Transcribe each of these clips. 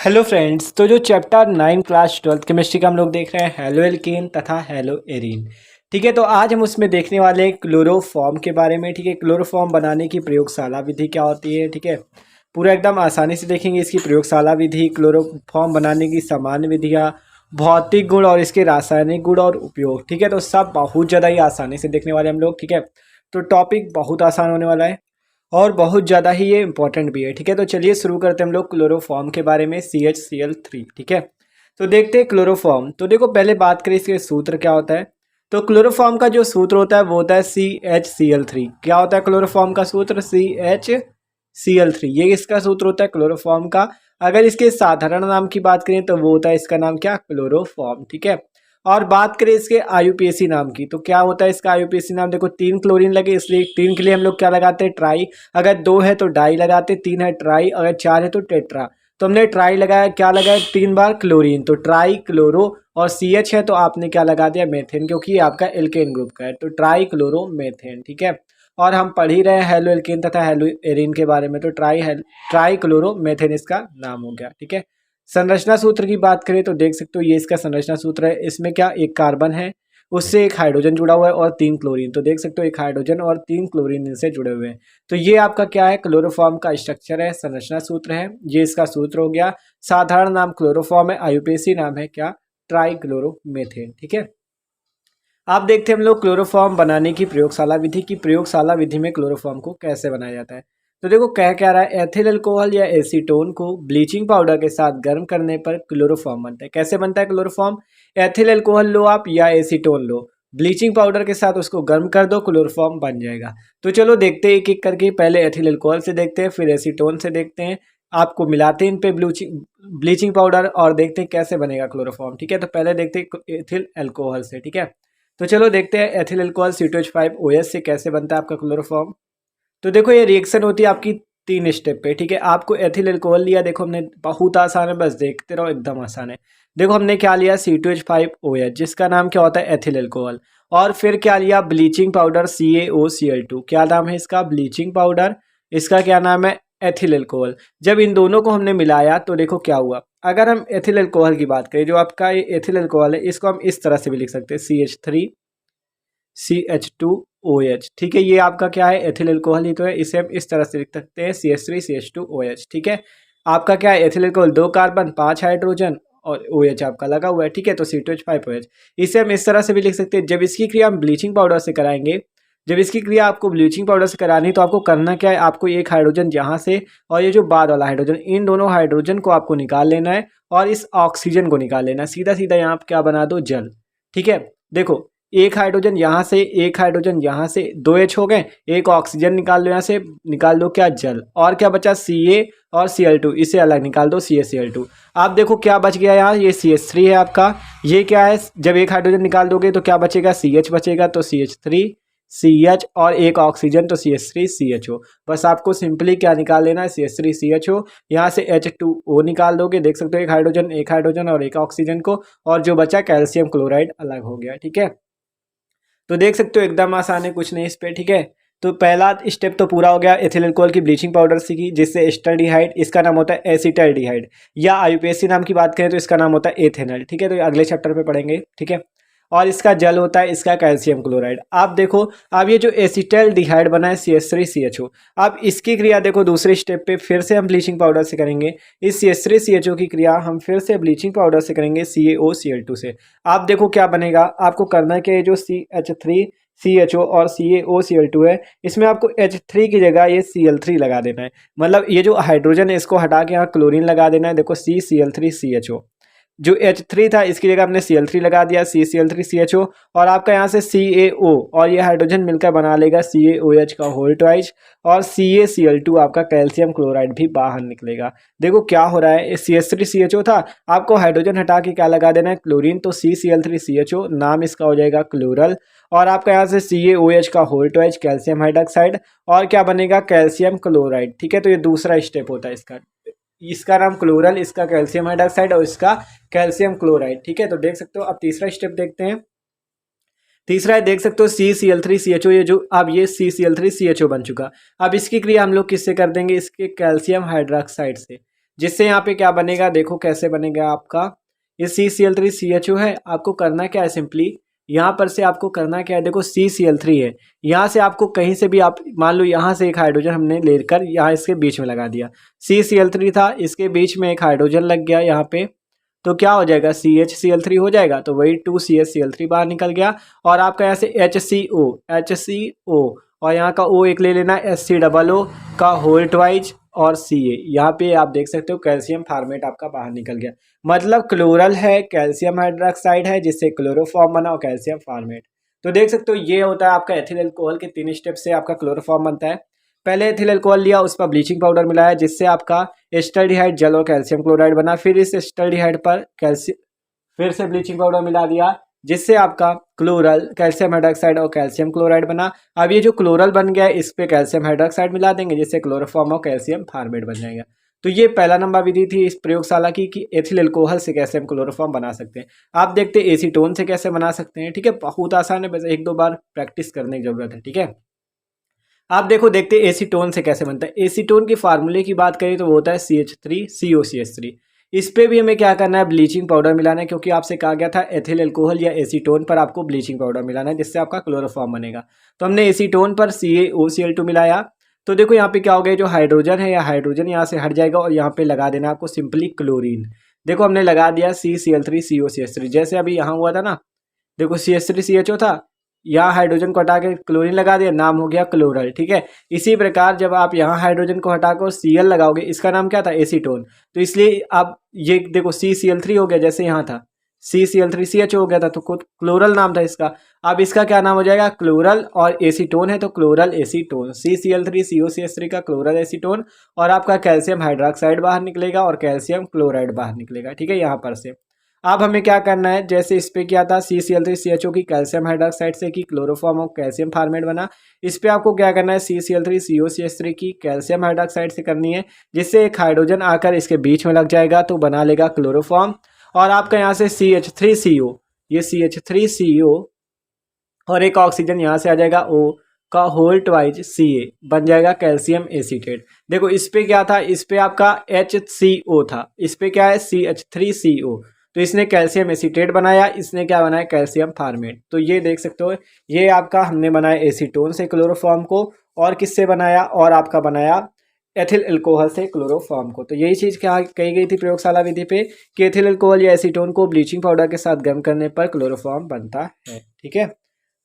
Hello friends, तो जो chapter 9 class 12th chemistry का हम लोग देख रहे हैं हेलो एल्केन तथा हेलो एरीन। ठीक है, तो आज हम उसमें देखने वाले हैं क्लोरोफॉर्म के बारे में। ठीक है, क्लोरोफॉर्म बनाने की प्रयोगशाला विधि क्या होती है। ठीक है, पूरा एकदम आसानी से देखेंगे इसकी प्रयोगशाला विधि, क्लोरोफॉर्म बनाने की सामान्य विधियाँ, भौतिक गुण और इसके रासायनिक गुण और उपयोग। ठीक है, तो सब बहुत ज़्यादा ही आसानी से देखने वाले हम लोग। ठीक है, तो टॉपिक बहुत आसान होने वाला है और बहुत ज़्यादा ही ये इंपॉर्टेंट भी है। ठीक है, तो चलिए शुरू करते हैं हम लोग क्लोरोफॉर्म के बारे में, CHCl3। ठीक है, तो देखते हैं क्लोरोफॉर्म। तो देखो, पहले बात करें इसके सूत्र क्या होता है। तो क्लोरोफॉर्म का जो सूत्र होता है वो होता है CHCl3। क्या होता है क्लोरोफॉर्म का सूत्र? CHCl3, ये इसका सूत्र होता है क्लोरोफॉर्म का। अगर इसके साधारण नाम की बात करें तो वो होता है इसका नाम क्या? क्लोरोफॉर्म। ठीक है, और बात करें इसके IUPAC नाम की, तो क्या होता है इसका IUPAC नाम? देखो, 3 क्लोरीन लगे, इसलिए 3 के लिए हम लोग क्या लगाते हैं? ट्राई। अगर 2 है तो डाई लगाते, 3 है ट्राई, अगर 4 है तो टेट्रा। तो हमने ट्राई लगाया, क्या लगाया? 3 बार क्लोरीन, तो ट्राई क्लोरो। और CH है तो आपने क्या लगा दिया? मेथेन, क्योंकि ये आपका एल्केन ग्रुप का है, तो ट्राई क्लोरो मेथेन। ठीक है, और हम पढ़ ही रहे हैं हेलो एल्केन तथा हेलो एरीन के बारे में, तो ट्राई क्लोरो मेथेन इसका नाम हो गया। ठीक है, संरचना सूत्र की बात करें तो देख सकते हो ये इसका संरचना सूत्र है। इसमें क्या, एक कार्बन है, उससे एक हाइड्रोजन जुड़ा हुआ है और 3 क्लोरीन। तो देख सकते हो एक हाइड्रोजन और 3 क्लोरीन इनसे जुड़े हुए हैं। तो ये आपका क्या है? क्लोरोफॉर्म का स्ट्रक्चर है, संरचना सूत्र है, ये इसका सूत्र हो गया। साधारण नाम क्लोरोफॉर्म है, IUPAC नाम है क्या? ट्राइक्लोरोमेथेन। ठीक है, आप देखते हैं हम लोग क्लोरोफॉर्म बनाने की प्रयोगशाला विधि की। प्रयोगशाला विधि में क्लोरोफॉर्म को कैसे बनाया जाता है। तो देखो, क्या रहा है, एथिल अल्कोहल या एसीटोन को ब्लीचिंग पाउडर के साथ गर्म करने पर क्लोरोफॉर्म बनता है। कैसे बनता है क्लोरोफॉर्म? एथिल अल्कोहल लो आप या एसीटोन लो, ब्लीचिंग पाउडर के साथ उसको गर्म कर दो, क्लोरोफॉर्म बन जाएगा। तो चलो देखते हैं एक एक करके। पहले एथिल अल्कोहल से देखते हैं, फिर एसीटोन से देखते हैं, आपको मिलाते हैं इन पे ब्लीचिंग पाउडर और देखते हैं कैसे बनेगा क्लोरोफॉर्म। ठीक है, तो पहले देखते हैं एथिल अल्कोहल से। ठीक है, तो चलो देखते हैं एथिल अल्कोहल C2H5OH से कैसे बनता है आपका क्लोरोफॉर्म। तो देखो, ये रिएक्शन होती है आपकी 3 स्टेप पे। ठीक है, आपको एथिल अल्कोहल लिया, देखो हमने, बहुत आसान है, बस देखते रहो, एकदम आसान है। देखो हमने क्या लिया? C2H5OH, जिसका नाम क्या होता है? Ethyl alcohol. और फिर क्या लिया? Bleaching powder CaOCl2। क्या नाम है इसका? Bleaching powder. इसका क्या नाम है? Ethyl alcohol. जब इन दोनों को हमने मिलाया तो देखो क्या हुआ। अगर हम एथिल अल्कोहल की बात करें, जो आपका ये एथिल अल्कोहल है, इसको हम इस तरह से भी लिख सकते हैं, CH3CH2OH। ठीक है, ये आपका क्या है? एथिल अल्कोहल ही तो है, इसे हम इस तरह से लिख सकते हैं, CH3CH2OH। ठीक है, आपका क्या है? एथिल अल्कोहल, 2 कार्बन 5 हाइड्रोजन और OH आपका लगा हुआ है। ठीक है, तो C2H5OH। इसे हम इस तरह से भी लिख सकते हैं। जब इसकी क्रिया हम ब्लीचिंग पाउडर से कराएंगे, जब इसकी क्रिया आपको ब्लीचिंग पाउडर से करानी, तो आपको करना क्या है? आपको एक हाइड्रोजन यहाँ से और ये जो बाद वाला हाइड्रोजन, इन दोनों हाइड्रोजन को आपको निकाल लेना है और इस ऑक्सीजन को निकाल लेना है। सीधा सीधा यहाँ क्या बना दो? जल। ठीक है, देखो, एक हाइड्रोजन यहाँ से, एक हाइड्रोजन यहाँ से, 2H हो गए, एक ऑक्सीजन निकाल लो यहाँ से, निकाल दो क्या? जल। और क्या बचा? Ca और Cl2, इसे अलग निकाल दो, CaCl2। आप देखो क्या बच गया यहाँ? ये CH3 है आपका। ये क्या है? जब एक हाइड्रोजन निकाल दोगे तो क्या बचेगा? CH बचेगा, तो CH3CH और एक ऑक्सीजन, तो CH3CHO। बस आपको सिंपली क्या निकाल लेना है? CH3CHO। यहाँ से H2O निकाल दोगे, देख सकते हो एक हाइड्रोजन और एक ऑक्सीजन को, और जो बचा कैल्शियम क्लोराइड अलग हो गया। ठीक है, तो देख सकते हो एकदम आसान है, कुछ नहीं इस पे। ठीक है, तो पहला स्टेप तो पूरा हो गया एथिल अल्कोहल की ब्लीचिंग पाउडर से की, जिससे एस्टरडिहाइड, इसका नाम होता है एसिटल्डिहाइड, या IUPAC नाम की बात करें तो इसका नाम होता है एथेनॉल। ठीक है, तो ये अगले चैप्टर पे पढ़ेंगे। ठीक है, और इसका जल होता है इसका कैल्शियम क्लोराइड। आप देखो, अब ये जो एसिटल्डिहाइड बना है CH3CHO, अब इसकी क्रिया देखो दूसरे स्टेप पे फिर से हम ब्लीचिंग पाउडर से करेंगे। इस CH3CHO की क्रिया हम फिर से ब्लीचिंग पाउडर से करेंगे CaOCl2 से। आप देखो क्या बनेगा, आपको करना क्या है, जो CH3CHO और CaOCl2 है, इसमें आपको H3 की जगह ये Cl3 लगा देना है। मतलब ये जो हाइड्रोजन है इसको हटा के यहाँ क्लोरीन लगा देना है। देखो CCl3CHO, जो H3 था इसकी जगह आपने Cl3 लगा दिया, CCl3CHO। और आपका यहाँ से CaO और ये हाइड्रोजन मिलकर बना लेगा CaOH का होल ट्वाइस, और CaCl2 आपका कैल्शियम क्लोराइड भी बाहर निकलेगा। देखो क्या हो रहा है, CH3CHO था, आपको हाइड्रोजन हटा के क्या लगा देना है? क्लोरीन, तो CCl3CHO, नाम इसका हो जाएगा क्लोरल। और आपका यहाँ से CaOH का होल ट्वाइस कैल्शियम हाइड्रोक्साइड, और क्या बनेगा? Calcium chloride. ठीक है, तो ये दूसरा स्टेप होता है इसका, इसका नाम क्लोरल, इसका कैल्शियम हाइड्रोक्साइड और इसका कैल्शियम क्लोराइड। ठीक है, तो देख सकते हो। अब तीसरा स्टेप देखते हैं। तीसरा है, देख सकते हो CCl3CHO, ये जो अब ये CCl3CHO बन चुका। अब इसकी क्रिया हम लोग किससे कर देंगे? इसके कैल्शियम हाइड्रोक्साइड से। जिससे यहाँ पे क्या बनेगा, देखो कैसे बनेगा आपका, ये CCl3CHO है। आपको करना क्या है, सिंपली यहाँ पर से आपको करना क्या है, देखो CCl3 है, यहाँ से आपको कहीं से भी आप मान लो यहाँ से एक हाइड्रोजन हमने लेकर यहाँ इसके बीच में लगा दिया, CCl3 था, इसके बीच में एक हाइड्रोजन लग गया यहाँ पे, तो क्या हो जाएगा, CHCl3 हो जाएगा। तो वही 2CHCl3 बाहर निकल गया। और आपका यहाँ से HCO और यहाँ का O एक ले लेना, HCOO का होल ट्वाइज और Ca, यहाँ पे आप देख सकते हो कैल्शियम फार्मेट आपका बाहर निकल गया। मतलब क्लोरल है, कैल्शियम हाइड्रोक्साइड है, जिससे क्लोरोफॉर्म बना और कैल्शियम फार्मेट। तो देख सकते हो ये होता है आपका एथिल अल्कोहल के 3 स्टेप से आपका क्लोरोफॉर्म बनता है। पहले एथिल अल्कोहल लिया, उस पर ब्लीचिंग पाउडर मिलाया, जिससे आपका एस्टल्डिहाइड जल और कैल्शियम क्लोराइड बना। फिर इस एस्टल्डिहाइड पर फिर से ब्लीचिंग पाउडर मिला दिया, जिससे आपका क्लोरल कैल्शियम हाइड्रोक्साइड और कैल्शियम क्लोराइड बना। अब ये जो क्लोरल बन गया है, इस पे कैल्शियम हाइड्रोक्साइड मिला देंगे, जिससे क्लोरोफॉर्म और कैल्शियम फार्मेट बन जाएगा। तो ये पहला नंबर विधि थी इस प्रयोगशाला की कि एथिल अल्कोहल से कैसे हम क्लोरोफॉर्म बना सकते हैं। आप देखते हैं एसीटोन से कैसे बना सकते हैं। ठीक है, बहुत आसान है, बस 1-2 बार प्रैक्टिस करने की जरूरत है। ठीक है, आप देखो देखते हैं एसीटोन से कैसे बनता है। एसीटोन की फार्मूले की बात करें तो वो होता है CH3COCH3। इस पे भी हमें क्या करना है, ब्लीचिंग पाउडर मिलाना है, क्योंकि आपसे कहा गया था एथिल अल्कोहल या एसीटोन पर आपको ब्लीचिंग पाउडर मिलाना है, जिससे आपका क्लोरोफॉर्म बनेगा। तो हमने एसीटोन पर CaOCl2 मिलाया। तो देखो यहाँ पे क्या हो गया, जो हाइड्रोजन है या हाइड्रोजन यहाँ से हट जाएगा और यहाँ पे लगा देना आपको सिंपली क्लोरीन। देखो हमने लगा दिया CCl3COCH3, जैसे अभी यहाँ हुआ था ना, देखो CH3CHO था, यहाँ हाइड्रोजन को हटा के क्लोरीन लगा दिया, नाम हो गया क्लोरल। ठीक है, इसी प्रकार जब आप यहाँ हाइड्रोजन को हटाकर Cl लगाओगे, इसका नाम क्या था, एसीटोन। तो इसलिए आप ये देखो CCl3 हो गया, जैसे यहाँ था CCl3CHO हो गया था, तो खुद क्लोरल नाम था इसका। अब इसका क्या नाम हो जाएगा, क्लोरल, और एसीटोन है तो क्लोरल एसीटोन। CCl3COCH3 का क्लोरल एसीटोन, और आपका कैल्शियम हाइड्रोक्साइड बाहर निकलेगा और कैल्शियम क्लोराइड बाहर निकलेगा। ठीक है, यहाँ पर से अब हमें क्या करना है, जैसे इस पे किया था CCl3CHO की कैल्शियम हाइड्रोक्साइड से की क्लोरोफॉर्म और कैल्शियम फार्मेट बना, इस पे आपको क्या करना है, CCl3COCH3 की कैल्शियम हाइड्रोक्साइड से करनी है, जिससे एक हाइड्रोजन आकर इसके बीच में लग जाएगा तो बना लेगा क्लोरोफॉर्म। और आपका यहाँ से CH3CO, ये CH3CO और एक ऑक्सीजन यहाँ से आ जाएगा O का होल ट्वाइज Ca, बन जाएगा कैल्शियम एसीटेट। देखो इस पे क्या था, इस पे आपका HCO था, इस पे क्या है CH3CO, तो इसने कैल्शियम एसीटेट बनाया, इसने क्या बनाया, कैल्शियम फार्मेट। तो ये देख सकते हो, ये आपका हमने बनाया एसीटोन से क्लोरोफॉर्म को, और किससे बनाया, और आपका बनाया एथिल अल्कोहल से क्लोरोफॉर्म को। तो यही चीज़ क्या कही गई थी प्रयोगशाला विधि पे कि एथिल अल्कोहल या एसीटोन को ब्लीचिंग पाउडर के साथ गर्म करने पर क्लोरोफॉर्म बनता है। ठीक है,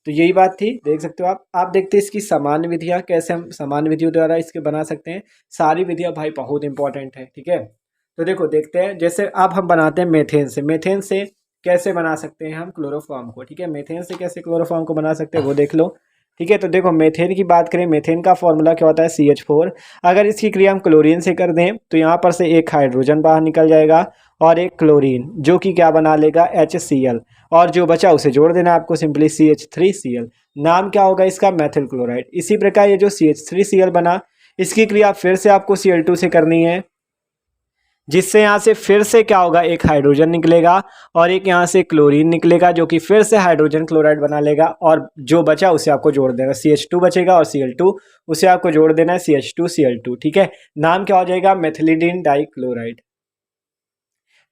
तो यही बात थी, देख सकते हो आप देखते हैं इसकी सामान्य विधियाँ, कैसे हम सामान्य विधियों द्वारा इसके बना सकते हैं। सारी विधियाँ भाई बहुत इंपॉर्टेंट है। ठीक है, तो देखो देखते हैं, जैसे अब हम बनाते हैं मेथेन से। मेथेन से कैसे बना सकते हैं हम क्लोरोफॉर्म को। ठीक है, मेथेन से कैसे क्लोरोफॉर्म को बना सकते हैं वो देख लो। ठीक है, तो देखो मेथेन की बात करें, मेथेन का फॉर्मूला क्या होता है, CH4। अगर इसकी क्रिया हम क्लोरीन से कर दें तो यहाँ पर से एक हाइड्रोजन बाहर निकल जाएगा और एक क्लोरीन, जो कि क्या बना लेगा, HCl, और जो बचा उसे जोड़ देना आपको सिंपली CH3Cl। नाम क्या होगा इसका, मेथिल क्लोराइड। इसी प्रकार ये जो CH3Cl बना, इसकी क्रिया फिर से आपको Cl2 से करनी है, जिससे यहाँ से फिर से क्या होगा, एक हाइड्रोजन निकलेगा और एक यहाँ से क्लोरीन निकलेगा, जो कि फिर से हाइड्रोजन क्लोराइड बना लेगा, और जो बचा उसे आपको जोड़ देना, CH2 बचेगा और Cl2, उसे आपको जोड़ देना है CH2Cl2। ठीक है, नाम क्या हो जाएगा, मेथिलीडीन डाइक्लोराइड।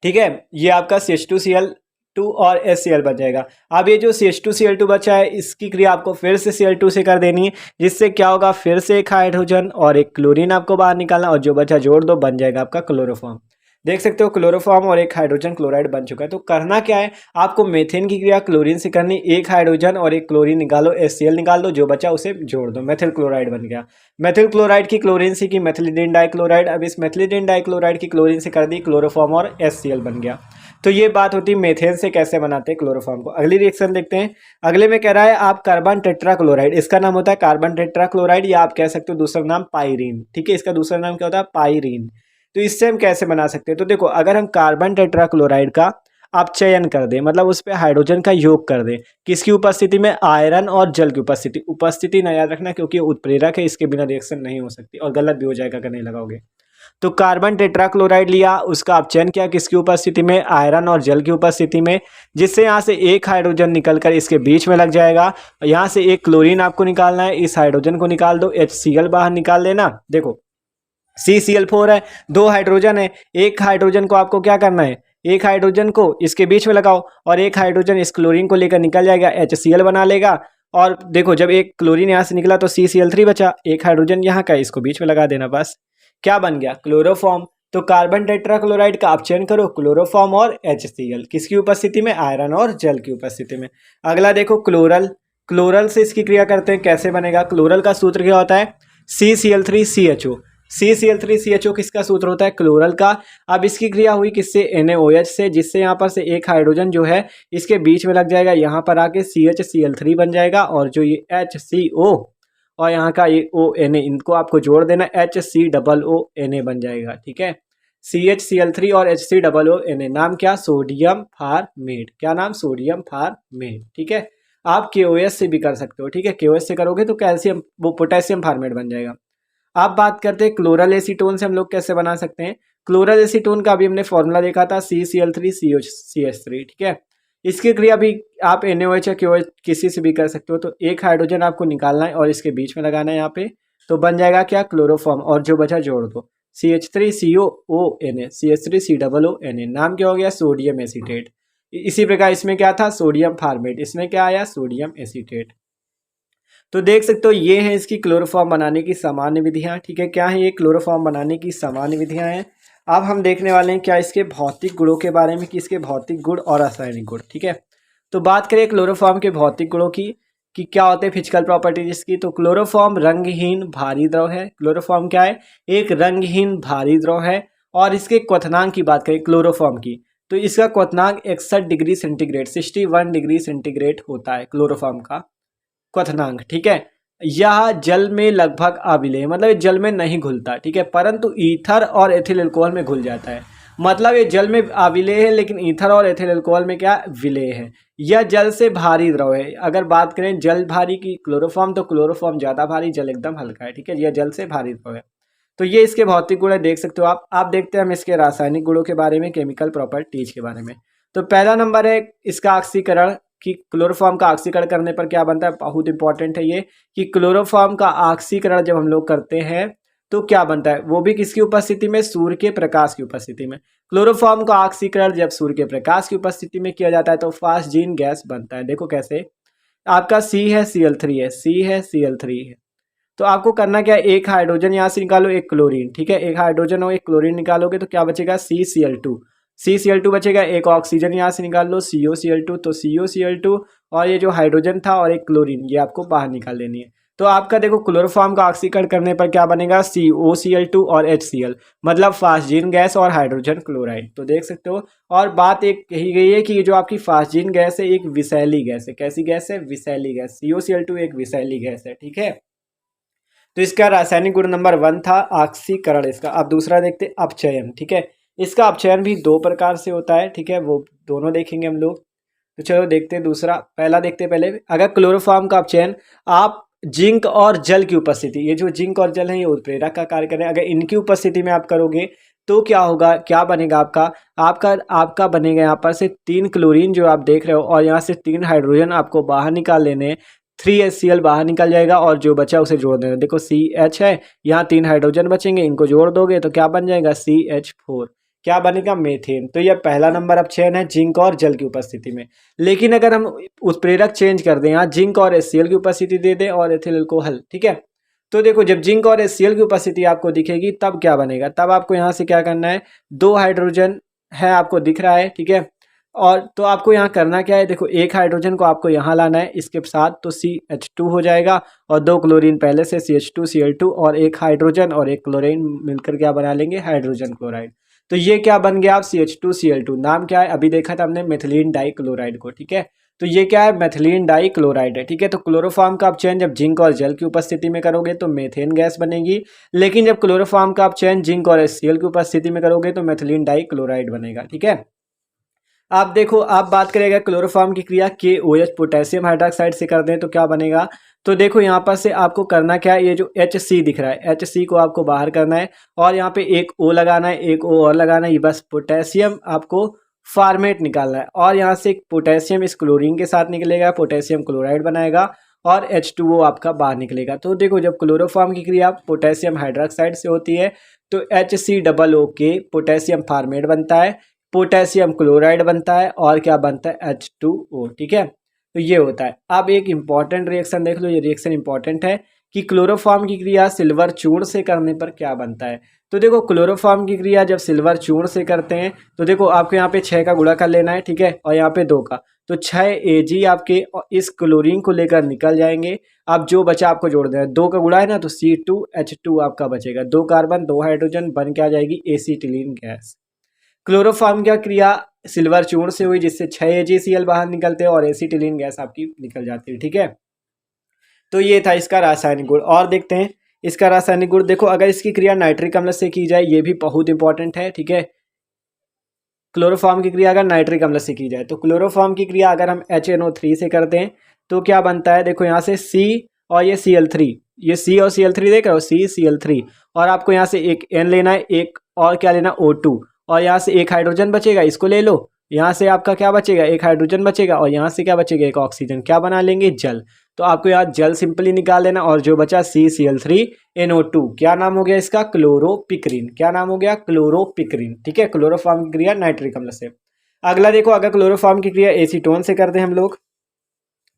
ठीक है, ये आपका CH2Cl2 और HCl बच जाएगा। अब ये जो CH2Cl2 बचा है, इसकी क्रिया आपको फिर से Cl2 से कर देनी है, जिससे क्या होगा, फिर से एक हाइड्रोजन और एक क्लोरीन आपको बाहर निकालना, और जो बचा जोड़ दो, बन जाएगा आपका क्लोरोफॉर्म। देख सकते हो क्लोरोफॉर्म और एक हाइड्रोजन क्लोराइड बन चुका है। तो करना क्या है, आपको मेथेन की क्रिया क्लोरीन से करनी, एक हाइड्रोजन और एक क्लोरीन निकालो, HCl निकाल दो, जो बचा उसे जोड़ दो, मेथिल क्लोराइड बन गया। मेथिल क्लोराइड की क्लोरीन से की मेथिलीडीन डाइक्लोराइड, अब इस मेथिलीडीन डाइक्लोराइड की क्लोरीन से कर दी क्लोरोफॉर्म और HCl बन गया। तो ये बात होती है मेथेन से कैसे बनाते हैं क्लोरोफॉर्म को। अगली रिएक्शन देखते हैं। अगले में कह रहा है आप कार्बन टेट्राक्लोराइड, इसका नाम होता है कार्बन टेट्राक्लोराइड, या आप कह सकते हो दूसरा नाम पाइरीन। ठीक है, इसका दूसरा नाम क्या होता है, पाइरीन। तो इससे हम कैसे बना सकते हैं, तो देखो अगर हम कार्बन टेट्राक्लोराइड का आप चयन कर दें, मतलब उस पर हाइड्रोजन का योग कर दें, किसकी उपस्थिति में, आयरन और जल की उपस्थिति ना याद रखना, क्योंकि उत्प्रेरक है, इसके बिना रिएक्शन नहीं हो सकती और गलत भी हो जाएगा अगर नहीं लगाओगे। तो कार्बन टेट्राक्लोराइड लिया, उसका आप चयन किया किसकी उपस्थिति में, आयरन और जल की उपस्थिति में, जिससे यहाँ से एक हाइड्रोजन निकलकर इसके बीच में लग जाएगा। यहाँ से एक क्लोरीन आपको निकालना है, इस हाइड्रोजन को निकाल दो, HCl बाहर निकाल लेना। देखो CCl4 है, 2 हाइड्रोजन है, एक हाइड्रोजन को आपको क्या करना है, एक हाइड्रोजन को इसके बीच में लगाओ और एक हाइड्रोजन इस क्लोरीन को लेकर निकल जाएगा, HCl बना लेगा। और देखो जब एक क्लोरीन यहाँ से निकला तो CCl3 बचा, एक हाइड्रोजन यहाँ का, इसको बीच में लगा देना, बस क्या बन गया, क्लोरोफॉर्म। तो कार्बन टेट्राक्लोराइड का आप चयन करो, क्लोरोफॉर्म और HCl, किसकी उपस्थिति में, आयरन और जल की उपस्थिति में। अगला देखो क्लोरल, क्लोरल से इसकी क्रिया करते हैं, कैसे बनेगा, क्लोरल का सूत्र क्या होता है, CCl3CHO। CCl3CHO किसका सूत्र होता है, क्लोरल का। अब इसकी क्रिया हुई किससे, NaOH से, जिससे यहाँ पर से एक हाइड्रोजन जो है इसके बीच में लग जाएगा, यहाँ पर आके CHCl3 बन जाएगा, और जो ये HCO और यहाँ का ये ONA, इनको आपको जोड़ देना, HCOONA बन जाएगा, ठीक है। CHCl3 और HCOONA, नाम क्या, सोडियम फार्मेट, क्या नाम, सोडियम फार्मेट, ठीक है। आप KOH से भी कर सकते हो, ठीक है, KOH से करोगे तो कैल्शियम, वो पोटेशियम फार्मेट बन जाएगा। आप बात करते हैं क्लोरल एसीटोन से हम लोग कैसे बना सकते हैं। क्लोरल एसीटोन का अभी हमने फॉर्मूला देखा था, CCl3COCH3, ठीक है। इसकी क्रिया भी आप NaOH या KOH किसी से भी कर सकते हो। तो एक हाइड्रोजन आपको निकालना है और इसके बीच में लगाना है यहाँ पे, तो बन जाएगा क्या, क्लोरोफॉर्म, और जो बचा जोड़ दो, CH3COONA, CH3COONA, नाम क्या हो गया, सोडियम एसीटेट। इसी प्रकार इसमें क्या था, सोडियम फार्मेट, इसमें क्या आया, सोडियम एसीटेट। तो देख सकते हो ये है इसकी क्लोरोफॉर्म बनाने की सामान्य विधियां, ठीक है। क्या है ये, क्लोरोफॉर्म बनाने की सामान्य विधियां हैं। अब हम देखने वाले हैं क्या इसके भौतिक गुणों के बारे में, कि इसके भौतिक गुण और रासायनिक गुण, ठीक है। तो बात करें क्लोरोफॉर्म के भौतिक गुणों की, कि क्या होते हैं फिजिकल प्रॉपर्टीज इसकी। तो क्लोरोफॉर्म रंगहीन भारी द्रव है। क्लोरोफॉर्म क्या है, एक रंगहीन भारी द्रव है। और इसके क्वथनांक की बात करें क्लोरोफॉर्म की, तो इसका क्वथनांक 61 डिग्री सेंटीग्रेड, 61 डिग्री सेंटीग्रेड होता है क्लोरोफॉर्म का क्वथनांक, ठीक है। यह जल में लगभग अविलेय, मतलब ये जल में नहीं घुलता, ठीक है, परंतु ईथर और एथिल अल्कोहल में घुल जाता है। मतलब ये जल में अविलेय है, लेकिन ईथर और एथिल अल्कोहल में क्या, विलेय है। यह जल से भारी द्रव है। अगर बात करें जल भारी की क्लोरोफॉर्म, तो क्लोरोफॉर्म ज्यादा भारी, जल एकदम हल्का है, ठीक है। यह जल से भारी द्रव है। तो ये इसके भौतिक गुण है, देख सकते हो आप। देखते हैं हम इसके रासायनिक गुणों के बारे में, केमिकल प्रॉपर्टीज के बारे में। तो पहला नंबर है इसका ऑक्सीकरण, कि क्लोरोफॉर्म का ऑक्सीकरण करने पर क्या बनता है, बहुत इंपॉर्टेंट है ये, कि क्लोरोफॉर्म का ऑक्सीकरण जब हम लोग करते हैं तो क्या बनता है, वो भी किसकी उपस्थिति में, सूर्य के प्रकाश की उपस्थिति में। क्लोरोफॉर्म का ऑक्सीकरण जब सूर्य के प्रकाश की उपस्थिति में किया जाता है तो फास्जीन गैस बनता है। देखो कैसे, आपका C है, Cl3 है, C है, Cl3 है। तो आपको करना क्या है, एक हाइड्रोजन यहाँ से निकालो, एक क्लोरीन, ठीक है, एक हाइड्रोजन और एक क्लोरीन निकालोगे तो क्या बचेगा, CCl2 बचेगा। एक ऑक्सीजन यहाँ से निकाल लो, COCl2, तो COCl2 और ये जो हाइड्रोजन था और एक क्लोरीन, ये आपको बाहर निकाल देनी है। तो आपका देखो क्लोरोफॉर्म का ऑक्सीकरण करने पर क्या बनेगा, COCl2 और HCl, मतलब फास्जीन गैस और हाइड्रोजन क्लोराइड। तो देख सकते हो। और बात एक कही गई है कि ये जो आपकी फास्जीन गैस है एक विषैली गैस है। कैसी गैस है, विषैली गैस। COCl2 एक विषैली गैस है, ठीक है। तो इसका रासायनिक गुण नंबर 1 था ऑक्सीकरण इसका। अब दूसरा देखते अपचयन, ठीक है। इसका अपचयन भी 2 प्रकार से होता है, ठीक है, वो दोनों देखेंगे हम लोग। तो चलो देखते हैं दूसरा, पहला देखते हैं पहले। अगर क्लोरोफॉर्म का अपचयन आप जिंक और जल की उपस्थिति, ये जो जिंक और जल है ये उत्प्रेरक का कार्य कर रहे हैं, अगर इनकी उपस्थिति में आप करोगे तो क्या होगा, क्या बनेगा आपका, आपका बनेगा यहाँ पर से 3 क्लोरीन जो आप देख रहे हो, और यहाँ से 3 हाइड्रोजन आपको बाहर निकाल लेने, 3HCl बाहर निकल जाएगा और जो बचा उसे जोड़ देना। देखो CH है, यहाँ 3 हाइड्रोजन बचेंगे, इनको जोड़ दोगे तो क्या बन जाएगा, CH4, क्या बनेगा, मेथेन। तो यह पहला नंबर अपचयन है जिंक और जल की उपस्थिति में। लेकिन अगर हम उत्प्रेरक चेंज कर दें, यहाँ जिंक और HCl की उपस्थिति दे दें और एथिल अल्कोहल, ठीक है, तो देखो जब जिंक और HCl की उपस्थिति आपको दिखेगी तब क्या बनेगा, तब आपको यहाँ से क्या करना है, 2 हाइड्रोजन है आपको दिख रहा है, ठीक है। और तो आपको यहाँ करना क्या है, देखो एक हाइड्रोजन को आपको यहाँ लाना है इसके साथ, तो CH2 हो जाएगा, और 2 क्लोरीन पहले से CH2Cl2 और एक हाइड्रोजन और एक क्लोरीन मिलकर क्या बना लेंगे, हाइड्रोजन क्लोराइड। तो ये क्या बन गया आप, CH2Cl2, नाम क्या है, अभी देखा था हमने मेथिलीन डाइक्लोराइड को, ठीक है। तो ये क्या है, मेथिलीन डाइक्लोराइड है, ठीक है। तो क्लोरोफॉर्म का अपचयन जब जिंक और जल की उपस्थिति में करोगे तो मेथेन गैस बनेगी, लेकिन जब क्लोरोफॉर्म का अपचयन जिंक और HCl की उपस्थिति में करोगे तो मेथिलीन डाइक्लोराइड बनेगा, ठीक है। आप देखो, आप बात करेगा क्लोरोफॉर्म की क्रिया KOH पोटेशियम हाइड्रोक्साइड से कर दें तो क्या बनेगा। तो देखो यहाँ पर से आपको करना क्या है, ये जो HC दिख रहा है, HC को आपको बाहर करना है और यहाँ पे एक O लगाना है, एक O और लगाना है, ये बस पोटेशियम आपको फॉर्मेट निकालना है। और यहाँ से पोटेशियम इस क्लोरीन के साथ निकलेगा, पोटेशियम क्लोराइड बनाएगा और H2O आपका बाहर निकलेगा। तो देखो जब क्लोरोफॉर्म की क्रिया पोटेशियम हाइड्रोक्साइड से होती है तो HCOO के पोटेशियम फार्मेट बनता है, पोटेशियम क्लोराइड बनता है और क्या बनता है H2O। ठीक है, तो ये होता है। अब एक इंपॉर्टेंट रिएक्शन देख लो, ये रिएक्शन इंपॉर्टेंट है कि क्लोरोफॉर्म की क्रिया सिल्वर चूर्ण से करने पर क्या बनता है। तो देखो क्लोरोफॉर्म की क्रिया जब सिल्वर चूर्ण से करते हैं तो देखो आपको यहाँ पे 6 का गुणा कर लेना है, ठीक है, और यहाँ पे 2 का, तो 6 Ag आपके इस क्लोरीन को लेकर निकल जाएंगे। अब जो बचा आपको जोड़ देना है, 2 का गुणा है ना, तो C2H2 आपका बचेगा, 2 कार्बन 2 हाइड्रोजन बन के आ जाएगी एसीटिलीन गैस। क्लोरोफॉर्म की क्रिया सिल्वर चूर्ण से हुई जिससे 6 AgCl बाहर निकलते हैं और एसीटिलीन गैस आपकी निकल जाती है। ठीक है, तो ये था इसका रासायनिक गुण। और देखते हैं इसका रासायनिक गुण। देखो अगर इसकी क्रिया नाइट्रिक अम्ल से की जाए, ये भी बहुत इंपॉर्टेंट है। ठीक है, क्लोरोफॉर्म की क्रिया अगर नाइट्रिक अम्ल से की जाए, तो क्लोरोफॉर्म की क्रिया अगर हम HNO3 से करते हैं तो क्या बनता है, देखो यहाँ से C और ये Cl3, ये C और Cl3 देख रहे हो, CCl3, और आपको यहाँ से एक N लेना है, एक और क्या लेना O2, और यहाँ से एक हाइड्रोजन बचेगा, इसको ले लो, यहाँ से आपका क्या बचेगा, एक हाइड्रोजन बचेगा, और यहाँ से क्या बचेगा, एक ऑक्सीजन, क्या बना लेंगे, जल। तो आपको यहाँ जल सिंपली निकाल लेना, और जो बचा CCl3NO2, क्या नाम हो गया इसका, क्लोरोपिक्रीन। क्या नाम हो गया, क्लोरोपिक्रीन। ठीक है, क्लोरोफॉर्म की क्रिया नाइट्रिक अम्ल से। अगला देखो, अगर क्लोरोफॉर्म की क्रिया एसीटोन से करते हैं हम लोग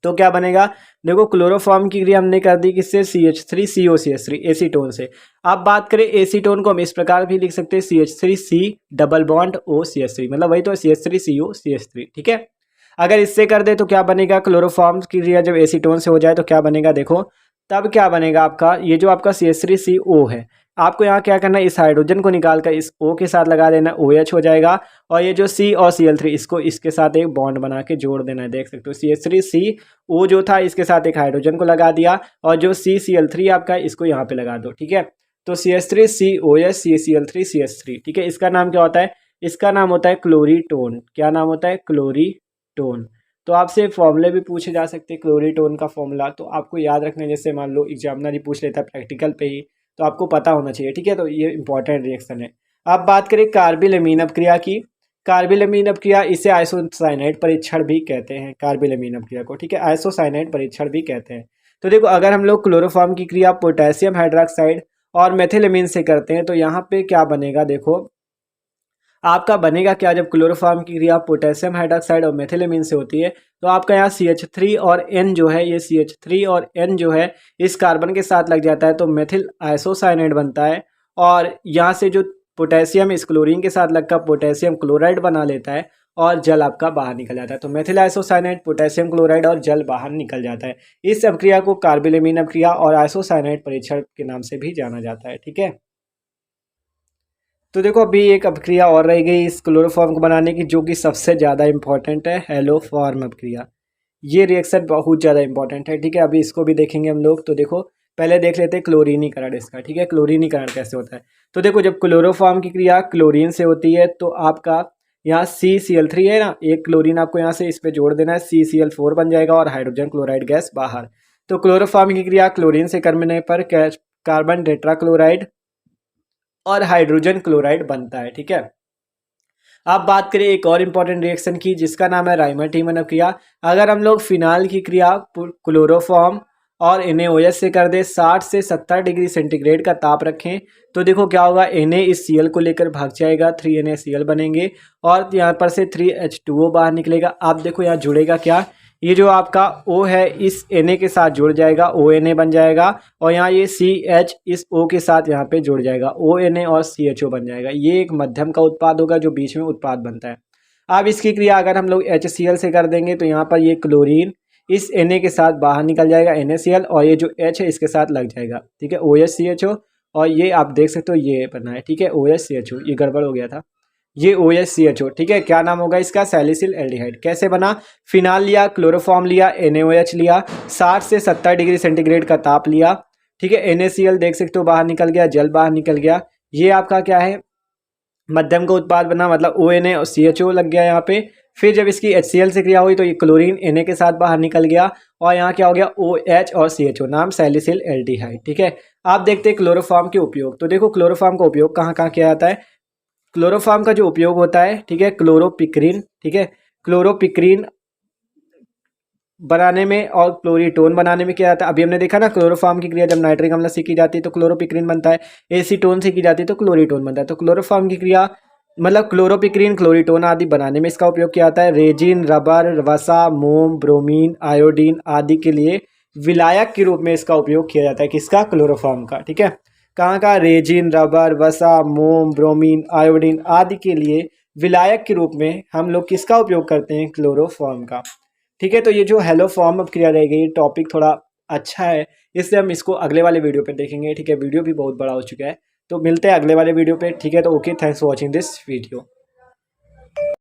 तो क्या बनेगा, देखो क्लोरोफॉर्म की क्रिया हमने कर दी किससे, CH3COCH3 एसीटोन से। अब बात करें एसीटोन को हम इस प्रकार भी लिख सकते हैं CH3C डबल बॉन्ड OCH3, मतलब वही तो CH3COCH3। ठीक है, अगर इससे कर दे तो क्या बनेगा, क्लोरोफॉर्म की क्रिया जब एसीटोन से हो जाए तो क्या बनेगा, देखो तब क्या बनेगा आपका, ये जो आपका CH3CO है, आपको यहाँ क्या करना है, इस हाइड्रोजन को निकाल कर इस O के साथ लगा देना, OH हो जाएगा, और ये जो C और Cl3 इसको इसके साथ एक बॉन्ड बना के जोड़ देना है। देख सकते हो CH3CO जो था इसके साथ एक हाइड्रोजन को लगा दिया, और जो CCl3 आपका इसको यहाँ पे लगा दो। ठीक है, तो CH3COS CCl3CH3। ठीक है, इसका नाम क्या होता है, इसका नाम होता है क्लोरीटोन। क्या नाम होता है, क्लोरीटोन। तो आपसे फॉर्मूले भी पूछे जा सकते हैं क्लोरीटोन का फॉर्मूला, तो आपको याद रखना है, जैसे मान लो एग्जामिनर ही पूछ लेता है प्रैक्टिकल पे ही, तो आपको पता होना चाहिए। ठीक है, तो ये इंपॉर्टेंट रिएक्शन है। अब बात करें कार्बिल अपक्रिया की। कार्बिल अपक्रिया इसे आइसोसाइनाइड परीक्षण भी कहते हैं, कार्बिल अपक्रिया को। ठीक है, आइसोसाइनाइड परीक्षण भी कहते हैं। तो देखो अगर हम लोग क्लोरोफॉर्म की क्रिया पोटेशियम हाइड्रोक्साइड और मेथिलमीन से करते हैं तो यहाँ पे क्या बनेगा, देखो आपका बनेगा क्या, जब क्लोरोफॉर्म की क्रिया पोटेशियम हाइड्रोक्साइड और मेथिलमीन से होती है तो आपका यहाँ CH3 और N जो है, ये CH3 और N जो है इस कार्बन के साथ लग जाता है तो मेथिल आइसोसाइनाइड बनता है, और यहाँ से जो पोटेशियम इस क्लोरीन के साथ लगकर पोटेशियम क्लोराइड बना लेता है और जल आपका बाहर निकल जाता है। तो मेथिल आइसोसाइनाइड, पोटेशियम क्लोराइड और जल बाहर निकल जाता है। इस अपक्रिया को कार्बिल अपक्रिया और आइसोसाइनाइड परीक्षण के नाम से भी जाना जाता है। ठीक है, तो देखो अभी एक अपक्रिया और रह गई इस क्लोरोफॉर्म को बनाने की, जो कि सबसे ज़्यादा इंपॉर्टेंट है, हेलोफॉर्म अपक्रिया। ये रिएक्शन बहुत ज़्यादा इंपॉर्टेंट है। ठीक है, अभी इसको भी देखेंगे हम लोग। तो देखो पहले देख लेते हैं क्लोरीनीकरण इसका। ठीक है, क्लोरीनीकरण कैसे होता है, तो देखो जब क्लोरोफॉर्म की क्रिया क्लोरीन से होती है तो आपका यहाँ CCl3 है ना, एक क्लोरीन आपको यहाँ से इस पर जोड़ देना है, CCl4 बन जाएगा और हाइड्रोजन क्लोराइड गैस बाहर। तो क्लोरोफॉर्म की क्रिया क्लोरीन से करने पर कार्बन टेट्राक्लोराइड और हाइड्रोजन क्लोराइड बनता है। ठीक है, अब बात करें एक और इंपॉर्टेंट रिएक्शन की जिसका नाम है राइमर-टीमन अपक्रिया। अगर हम लोग फिनाल की क्रिया क्लोरोफॉर्म और NaOH से कर दे, 60 से 70 डिग्री सेंटीग्रेड का ताप रखें, तो देखो क्या होगा, Na इस Cl को लेकर भाग जाएगा, 3NaCl बनेंगे और यहाँ पर से 3H2O बाहर निकलेगा। अब देखो यहाँ जुड़ेगा क्या, ये जो आपका O है इस Na के साथ जुड़ जाएगा, ONA बन जाएगा, और यहाँ ये CH इस O के साथ यहाँ पे जुड़ जाएगा, ONA और CHO बन जाएगा। ये एक मध्यम का उत्पाद होगा जो बीच में उत्पाद बनता है। अब इसकी क्रिया अगर हम लोग HCl से कर देंगे तो यहाँ पर ये क्लोरीन इस Na के साथ बाहर निकल जाएगा, NaCl, और ये जो H है इसके साथ लग जाएगा। ठीक है, OHCHO, और ये आप देख सकते हो ये बना है। ठीक है, OHCHO, ये गड़बड़ हो गया था, ये OHCHO। ठीक है, क्या नाम होगा इसका, सैलिसिल एल्डिहाइड। कैसे बना, फिनाल लिया, क्लोरोफॉर्म लिया, NaOH लिया, 60 से 70 डिग्री सेंटीग्रेड का ताप लिया। ठीक है, NaCl देख सकते हो बाहर निकल गया, जल बाहर निकल गया, ये आपका क्या है, मध्यम का उत्पाद बना, मतलब ONA और CHO लग गया यहाँ पे। फिर जब इसकी HCl से क्रिया हुई तो ये क्लोरीन Na के साथ बाहर निकल गया, और यहाँ क्या हो गया, OH और CHO, नाम सैलिसिल एल्डिहाइड। ठीक है, आप देखते हैं क्लोरोफॉर्म के उपयोग। तो देखो क्लोरोफॉर्म का उपयोग कहाँ कहाँ किया जाता है। क्लोरोफॉर्म का जो उपयोग होता है, ठीक है, क्लोरोपिक्रीन। ठीक है, क्लोरोपिक्रीन बनाने में और क्लोरीटोन बनाने में क्या जाता है। अभी हमने देखा ना क्लोरोफॉर्म की क्रिया जब नाइट्रिक अम्ल से की जाती है तो क्लोरोपिक्रीन बनता है, एसीटोन से की जाती है तो क्लोरीटोन बनता है। तो क्लोरोफॉर्म की क्रिया मतलब क्लोरोपिक्रीन, क्लोरीटोन आदि बनाने में इसका उपयोग किया जाता है। रेजिन, रबर, वसा, मोम, ब्रोमीन, आयोडीन आदि के लिए विलायक के रूप में इसका उपयोग किया जाता है। किसका? क्लोरोफॉर्म का। ठीक है, कहाँ का? रेजिन, रबर, वसा, मोम, ब्रोमीन, आयोडीन आदि के लिए विलायक के रूप में हम लोग किसका उपयोग करते हैं? क्लोरोफॉर्म का। ठीक है, तो ये जो हेलो फॉर्म ऑफ क्रिया रहेगी, ये टॉपिक थोड़ा अच्छा है, इसलिए हम इसको अगले वाले वीडियो पे देखेंगे। ठीक है, वीडियो भी बहुत बड़ा हो चुका है, तो मिलते हैं अगले वाले वीडियो पे। ठीक है, तो okay, thanks for watching this video.